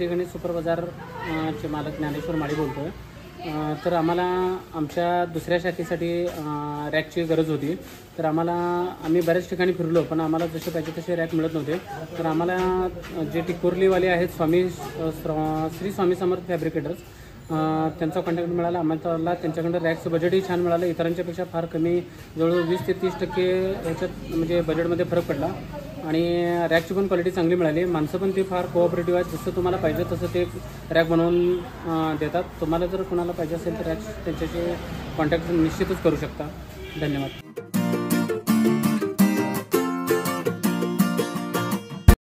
ठिकाणी सुपर बाजार चे मालक ज्ञानेश्वर माळी बोलतो आहे. तर आम्हाला आमच्या दुसऱ्या शाखेसाठी रॅकची गरज होती. तर आम्ही बऱ्याच ठिकाणी फिरलो, पण आम्हाला जसे पाहिजे तसे रॅक मिळत नव्हते. तर आम्हाला जे टिकोर्लीवाले आहेत श्री स्वामी समर्थ फॅब्रिकेटर्स, त्यांचा कॉन्टॅक्ट मिळाला आम्हाला. त्यांच्याकडं रॅकचं बजेटही छान मिळालं, इतरांच्यापेक्षा फार कमी, जवळजवळ 20 ते 30% ह्याच्यात म्हणजे बजेटमध्ये फरक पडला. आणि रॅकची पण क्वालिटी चांगली मिळाली. माणसं पण ते फार कोऑपरेटिव्ह आहेत. जसं तुम्हाला पाहिजे तसं ते रॅक बनवून देतात. तुम्हाला जर कोणाला पाहिजे असेल तर रॅक त्यांच्याशी कॉन्टॅक्ट निश्चितच करू शकता. धन्यवाद.